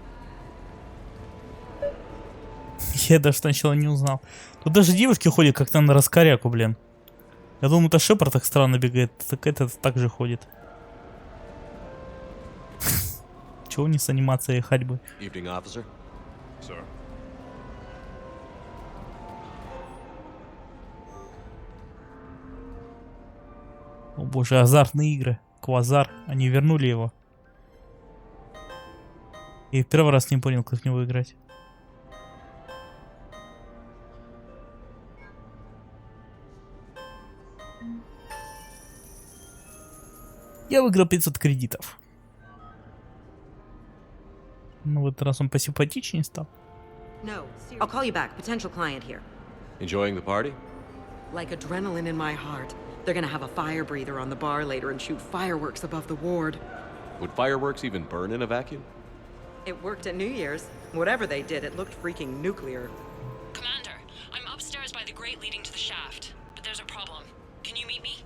Я даже сначала не узнал. Тут даже девушки ходят как-то на раскоряку, блин. Я думаю, это Шепард так странно бегает, так этот так же ходит. Чего не с анимацией ходьбы? Evening, officer. Sir. О боже, азартные игры. Квазар. Они вернули его. И в первый раз не понял, как в него играть. Я выиграл 500 кредитов. Ну, в этот раз он посимпатичнее стал. No, I'll call you back. Potential client here. Enjoying the party? Like adrenaline in my heart. They're gonna have a fire breather on the bar later and shoot fireworks above the ward. Would fireworks even burn in a vacuum? It worked at New Year's. Whatever they did, it looked freaking nuclear. Commander, I'm upstairs by the grate leading to the shaft, but there's a problem. Can you meet me?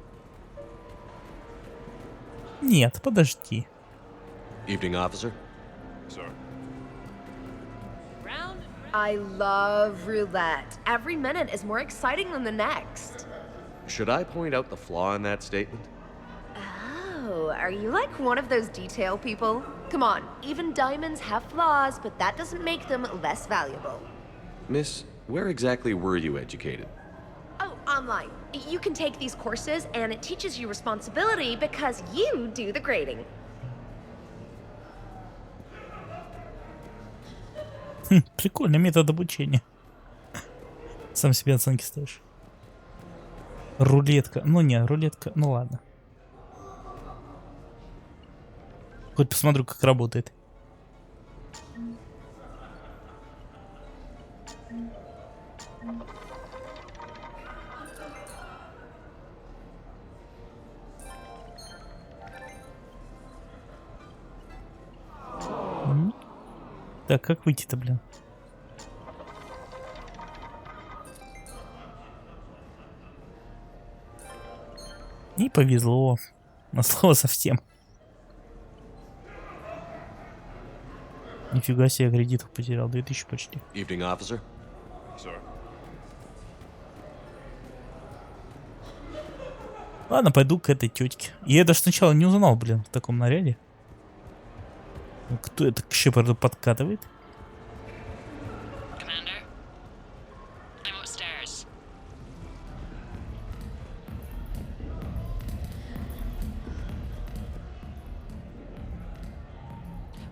Нет, подожди. Evening, officer. Sir. I love roulette. Every minute is more exciting than the next. Should I point out the flaw in that statement? Oh, are you like one of those detail people? Come on, even diamonds have flaws, but that doesn't make them less valuable. Miss, where exactly were you educated? online. You can take these courses, and it teaches you responsibility because you do the grading. Прикольный метод обучения. Сам себе оценки ставишь. Рулетка. Ну не, рулетка. Ну ладно. Хоть посмотрю, как работает. Так, как выйти-то, блин? Не повезло. На слово совсем. Нифига себе, кредитов потерял. 2000 почти. Evening, officer. Sir. Ладно, пойду к этой тетке. Я даже сначала не узнал, блин, в таком наряде. Кто это к Шепарду подкатывает?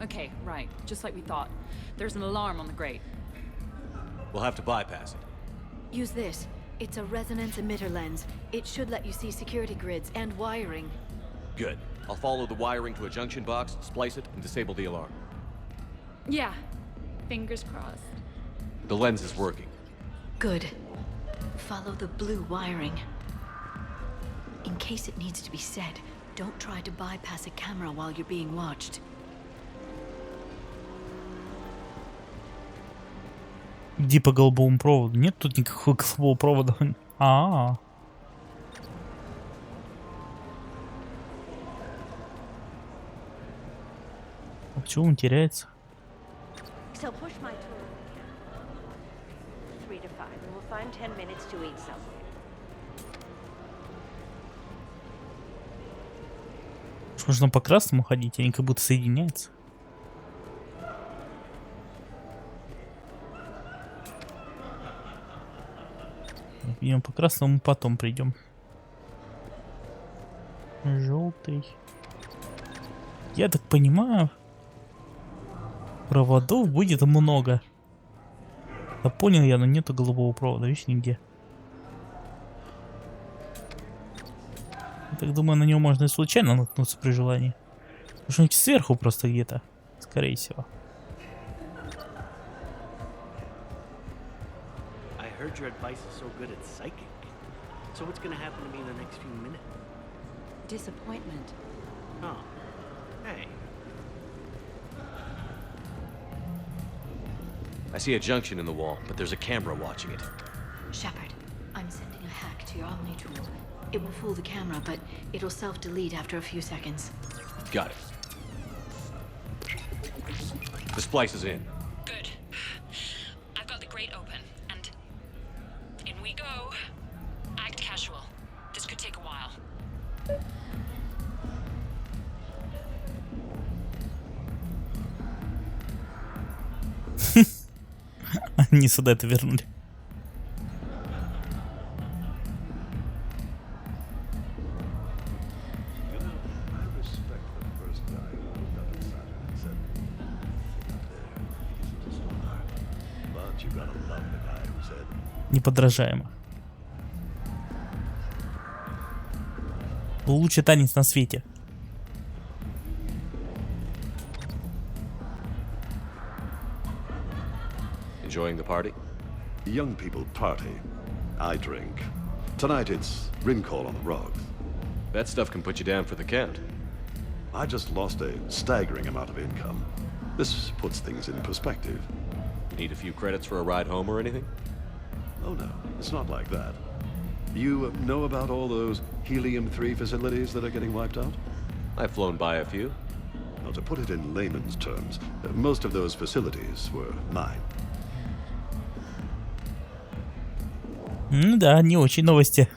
Okay, right. Just like we thought. There's an alarm on the grate. We'll have to bypass it. Use this. It's a resonance emitter lens. It should let you see security grids and wiring. Good. I'll follow the wiring to a junction box, splice it, and disable the alarm. Yeah. Fingers crossed. The lens is working. Good. Follow the blue wiring. In case it needs to be said, don't try to bypass a camera while you're being watched. Иди по голубому проводу. Нет тут никакого голубого провода. А-а-а. А почему он теряется? So push my tool. 3 to 5, and we'll find 10 minutes to eat somewhere. Нужно по красному ходить, они как будто соединяются. Идем по красному, потом придем. Желтый. Я так понимаю, проводов будет много. Да понял я, но нету голубого провода, видишь, нигде. Я так думаю, на него можно и случайно наткнуться при желании. Потому что сверху просто где-то, скорее всего. I heard your advice is so good at psychic. So what's gonna happen to me in the next few minutes? Disappointment. Oh. Hey. I see a junction in the wall, but there's a camera watching it. Shepard, I'm sending a hack to your Omni tool. It will fool the camera, but it'll self-delete after a few seconds. Got it. The splice is in. Good. I've got the grate open, and in we go. Act casual. This could take a while. Они сюда это вернули. Неподражаемо. Лучший танец на свете. Enjoying the party? Young people party. I drink. Tonight it's ring call on the rocks. That stuff can put you down for the count. I just lost a staggering amount of income. This puts things in perspective. You need a few credits for a ride home or anything? Oh no, it's not like that. You know about all those helium-3 facilities that are getting wiped out? I've flown by a few. Well, to put it in layman's terms, most of those facilities were mine. Да, не очень новости.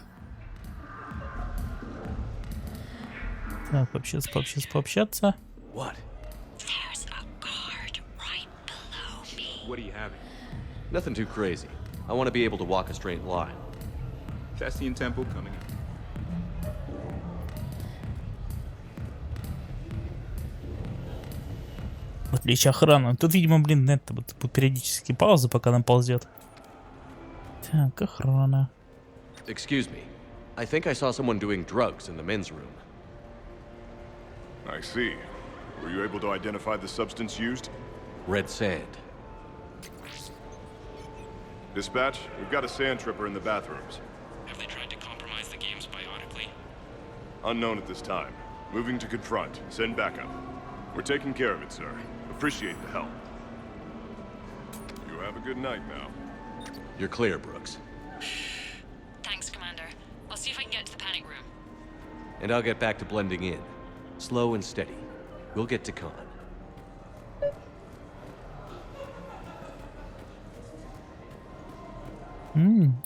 Так, пообщаться. What? There's a guard right below me. What are you having? Nothing too crazy. I want to be able to walk a straight line. Thessian Temple coming up. Отвлечь охрану. Тут, видимо, блин, это вот периодически паузы, пока она ползет. Так, охрана. Excuse me. I think I saw someone doing drugs in the men's room. I see. Were you able to identify the substance used? Red sand. Dispatch, we've got a sand tripper in the bathrooms. Have they tried to compromise the games biotically? Unknown at this time. Moving to confront. Send backup. We're taking care of it, sir. Appreciate the help. You have a good night now. You're clear, Brooks. Thanks, Commander. I'll see if I can get to the panic room. And I'll get back to blending in. Slow and steady. We'll get to Khan.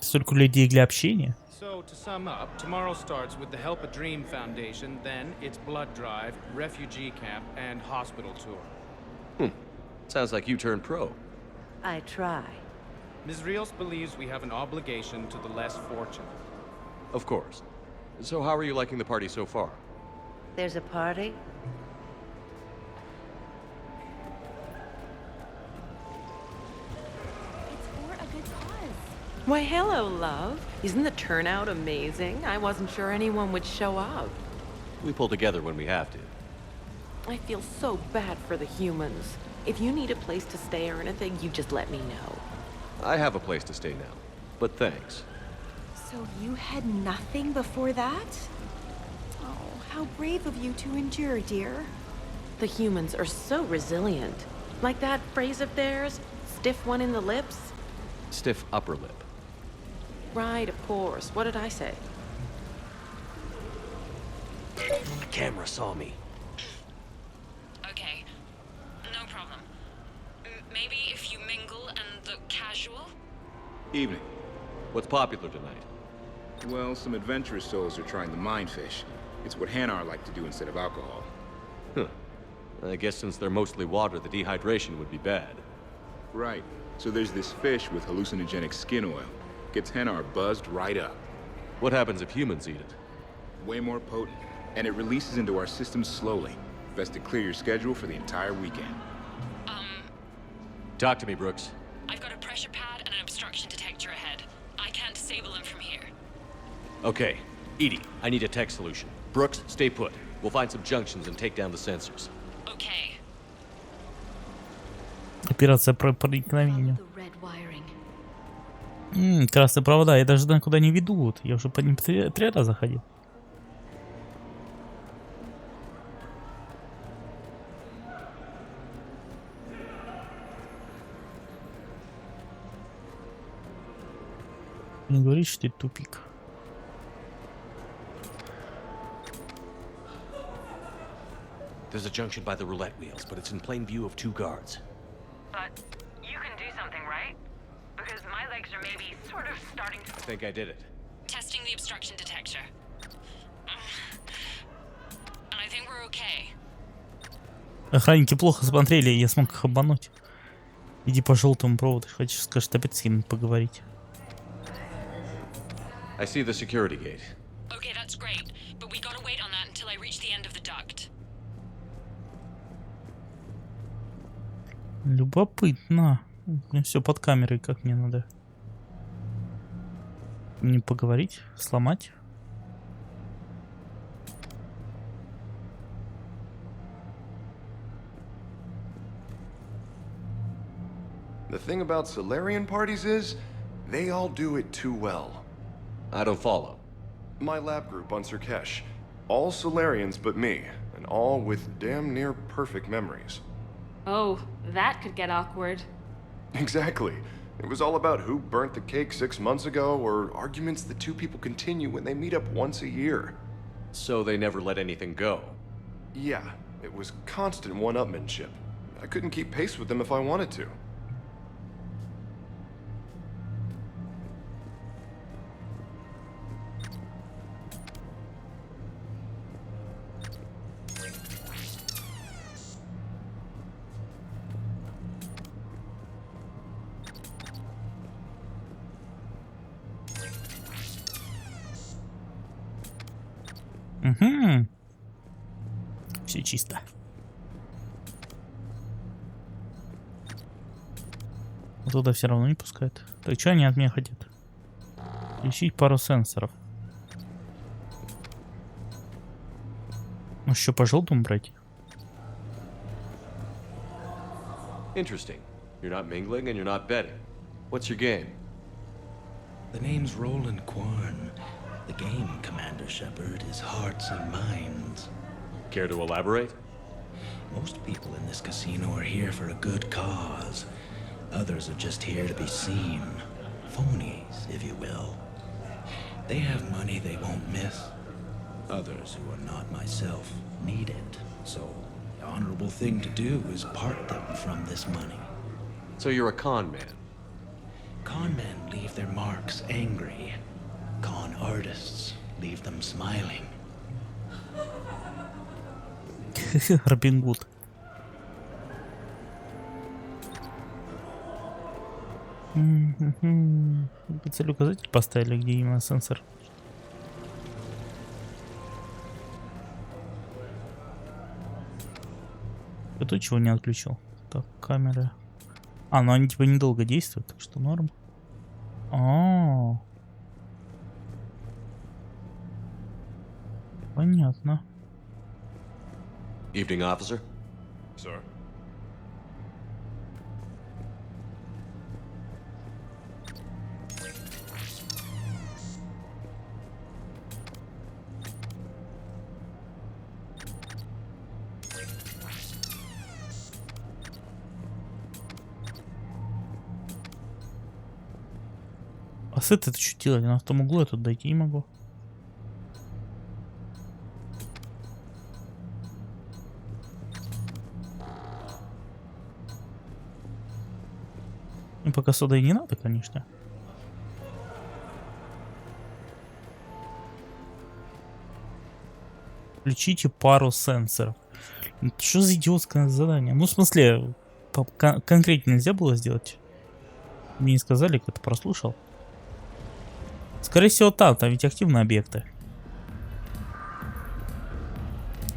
Столько людей для общения. So, to sum up, tomorrow starts with the Help a Dream Foundation, then it's blood drive, refugee camp, and hospital tour. Sounds like you turned pro. I try. Ms. Rios believes we have an obligation to the less fortunate. Of course. So how are you liking the party so far? There's a party? Why, hello, love. Isn't the turnout amazing? I wasn't sure anyone would show up. We pull together when we have to. I feel so bad for the humans. If you need a place to stay or anything, you just let me know. I have a place to stay now, but thanks. So you had nothing before that? Oh, how brave of you to endure, dear. The humans are so resilient. Like that phrase of theirs, stiff one in the lips? Stiff upper lip. Right, of course. What did I say? The camera saw me. Okay, no problem. Maybe if you mingle and look casual? Evening. What's popular tonight? Well, some adventurous souls are trying the mindfish. It's what Hanar like to do instead of alcohol. Huh. I guess since they're mostly water, the dehydration would be bad. Right. So there's this fish with hallucinogenic skin oil. Gets Hanar buzzed right up. What happens if humans eat it? Way more potent. And it releases into our system slowly. Best to clear your schedule for the entire weekend. Talk to me, Brooks. I've got a pressure pad and an obstruction detector ahead. I can't disable them from here. Okay. Edie, I need a tech solution. Brooks, stay put. We'll find some junctions and take down the sensors. Okay. Операция по проникновению. Красные провода, я даже знаю, куда они ведут. Я уже по ним три раза ходил. Не говори, что это тупик. There's a junction by the roulette wheels, but it's in plain view of two guards. But you can do something, right? Because my legs are maybe sort of starting to... I think I did it. Testing the obstruction detector. And I think we're okay. Охранники плохо смотрели, я смог их обмануть. Иди по желтому проводу, хочешь, скажет, опять с кем поговорить. I see the security gate. Okay, that's great, but we gotta wait on that until I reach the end of the duct. Любопытно. Все под камерой, как мне надо. Не поговорить, сломать. The thing about Solarian parties is, they all do it too well. I don't follow. My lab group on Sirkesh. All Solarians but me, and all with damn near perfect memories. Oh, that could get awkward. Exactly. It was all about who burnt the cake 6 months ago, or arguments that two people continue when they meet up once a year. So they never let anything go? Yeah, it was constant one-upmanship. I couldn't keep pace with them if I wanted to. Угу. Все чисто. Туда все равно не пускают. Так что они от меня хотят? Включить пару сенсоров. Ну что, по желтому брать? Interesting. You're not mingling and you're not betting. What's your game? The name's Roland Quarn. The game, Commander Shepard, is hearts and minds. Care to elaborate? Most people in this casino are here for a good cause. Others are just here to be seen. Phonies, if you will. They have money they won't miss. Others, who are not myself, need it. So, the honorable thing to do is part them from this money. So you're a con man? Con men leave their marks angry. Con artists leave them smiling. Робин Гуд. Цель указатель поставили, где именно сенсор. Я тут чего не отключил? Так, камера. А, ну они типа недолго действуют, так что норм. Понятно. Evening, officer. Sir. А с этой что делать? На том углу я тут дойти не могу. Ну, пока сюда и не надо, конечно. Включите пару сенсоров. Что за идиотское задание? Ну, в смысле, конкретно нельзя было сделать? Мне не сказали, как это прослушал. Скорее всего, там ведь активные объекты.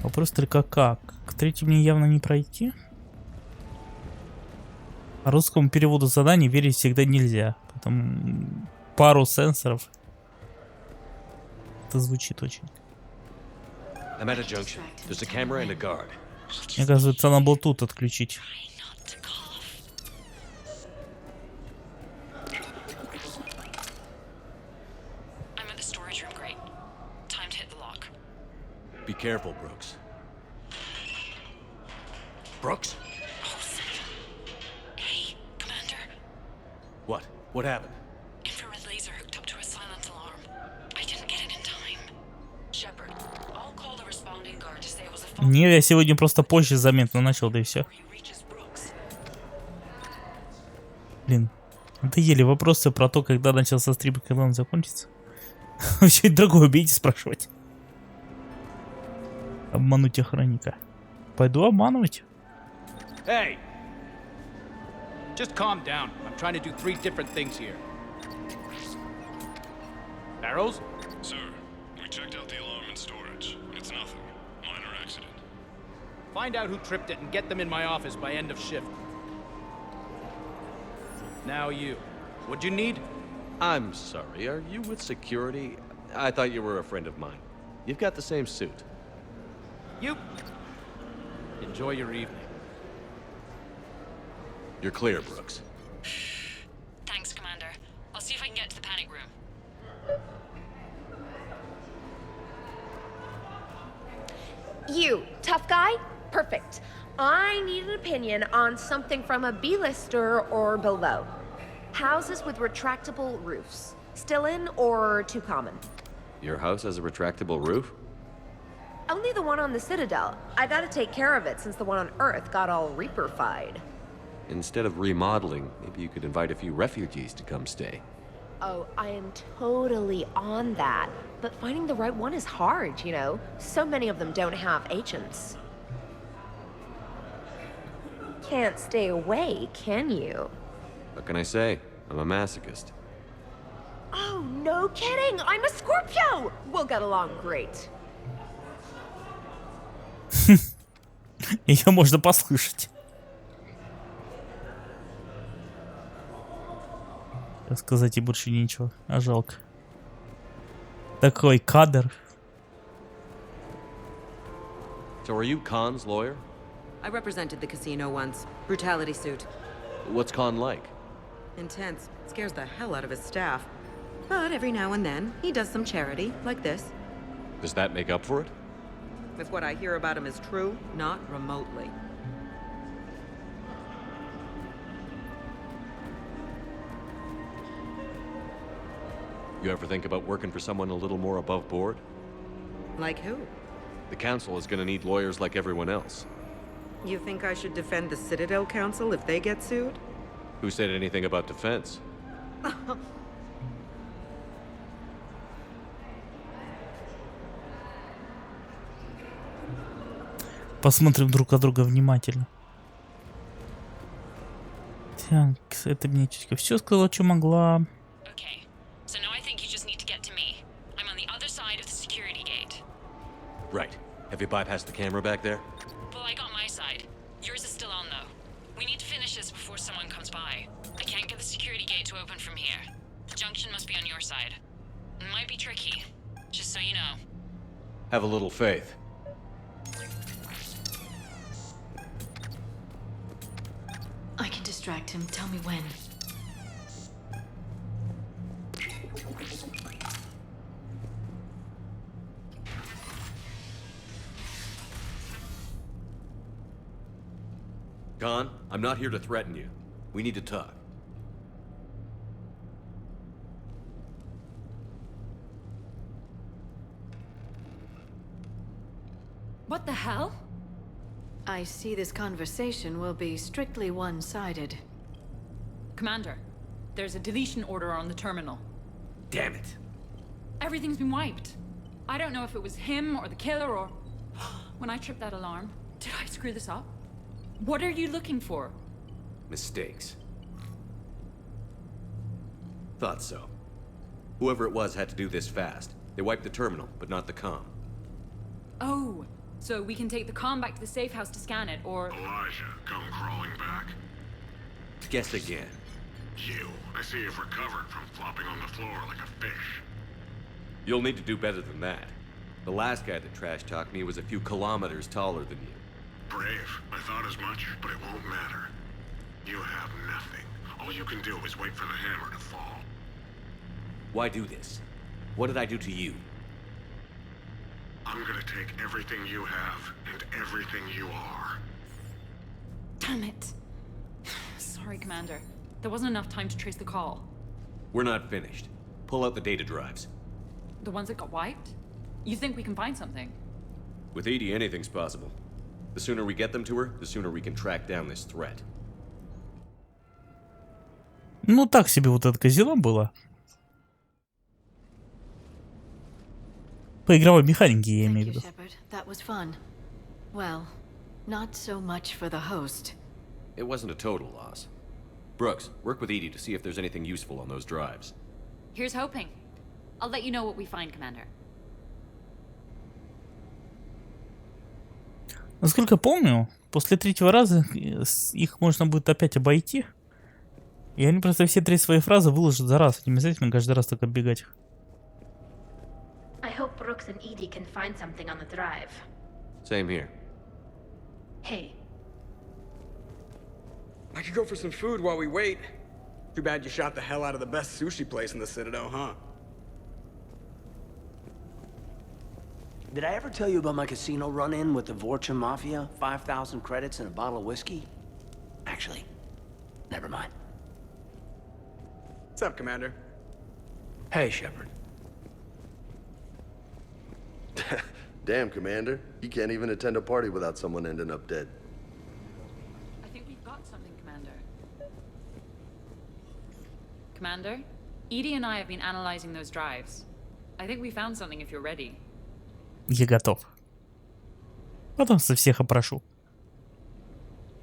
Вопрос только как? К третьему мне явно не пройти. Русскому переводу заданий верить всегда нельзя. Поэтому пару сенсоров. Это звучит очень. I'm at a junction. There's a camera and a guard. Мне кажется, надо было тут отключить. Be careful, Brooks. Brooks? Hey, Commander. What? What happened? Infrared laser hooked up to a silent alarm. I didn't get it in time. Shepard, I'll call the responding guard to say it was a phone. Не, я сегодня просто позже заметно начал, да и все. Блин, надоели вопросы про то, когда начался стрим и когда он закончится. Вообще другое убейте спрашивать. Обмануть охранника. Пойду обманывать. Hey! Just calm down. I'm trying to do 3 different things here. Barrows? Sir, we checked out the alarm in storage. It's nothing. Minor accident. Find out who tripped it and get them in my office by end of shift. Now you. What'd you need? I'm sorry, are you with security? I thought you were a friend of mine. You've got the same suit. You. Enjoy your evening. You're clear, Brooks. Thanks, Commander. I'll see if I can get to the panic room. You, tough guy? Perfect. I need an opinion on something from a B-lister or below. Houses with retractable roofs. Still in or too common? Your house has a retractable roof? Only the one on the Citadel. I gotta take care of it since the one on Earth got all Reaper-fied. Instead of remodeling, maybe you could invite a few refugees to come stay. Oh, I am totally on that. But finding the right one is hard, you know? So many of them don't have agents. Can't stay away, can you? What can I say? I'm a masochist. Oh, no kidding! I'm a Scorpio! We'll get along great. Ее можно послушать. Сказать и больше нечего, а жалко. Такой кадр. So are you Khan's lawyer? I represented the casino once. Brutality suit. What's Khan like? Intense. Scares the hell out of his staff. But every now and then, he does some charity, like this. Does that make up for it? If what I hear about him is true, not remotely. You ever think about working for someone a little more above board? Like who? The council is gonna need lawyers like everyone else. You think I should defend the Citadel Council if they get sued? Who said anything about defense? Посмотрим друг от друга внимательно. Так, это мне чуть все сказала, что могла. Okay, so now I think you just need to get to me. I'm on the other side of the security gate. Right. Have you bypassed the camera back there? Well, I got my side. Yours is still on, though. We need to finish this before someone comes by. I can't get the security gate to open from here. The junction must be on your side. It might be tricky, just so you know. Have a little faith. I can distract him. Tell me when. Khan, I'm not here to threaten you. We need to talk. What the hell? I see this conversation will be strictly one-sided. Commander, there's a deletion order on the terminal. Damn it. Everything's been wiped. I don't know if it was him or the killer or... When I tripped that alarm, did I screw this up? What are you looking for? Mistakes. Thought so. Whoever it was had to do this fast. They wiped the terminal, but not the comm. Oh, so we can take the comm back to the safe house to scan it, or... Elijah, come crawling back. Guess again. You. I see you've recovered from flopping on the floor like a fish. You'll need to do better than that. The last guy that trash-talked me was a few kilometers taller than you. Brave. I thought as much, but it won't matter. You have nothing. All you can do is wait for the hammer to fall. Why do this? What did I do to you? I'm gonna take everything you have and everything you are. Damn it. Sorry, Commander. There wasn't enough time to trace the call. We're not finished. Pull out the data drives. The ones that got wiped? You think we can find something? With Edie, anything's possible. The sooner we get them to her, the sooner we can track down this threat. Ну, так себе вот это казино было. По игровой механике, я имею в виду. That was fun. Well, not so much for the host. It wasn't a total loss. Brooks, work with Edie to see if there's anything useful on those drives. Here's hoping. I'll let you know what we find, Commander. Насколько помню, после третьего раза их можно будет опять обойти. И они просто все три свои фразы выложат за раз. Не обязательно каждый раз так оббегать их. I hope Brooks and Edie can find something on the drive. Same here. Hey. I could go for some food while we wait. Too bad you shot the hell out of the best sushi place in the Citadel, huh? Did I ever tell you about my casino run-in with the Vorcha Mafia? 5,000 credits and a bottle of whiskey? Actually, never mind. What's up, Commander? Hey, Shepard. Damn, Commander. You can't even attend a party without someone ending up dead. I think we've got something, Commander. Commander, Edie and I have been analyzing those drives. I think we found something if you're ready. Я готов. Потом со всех опрошу.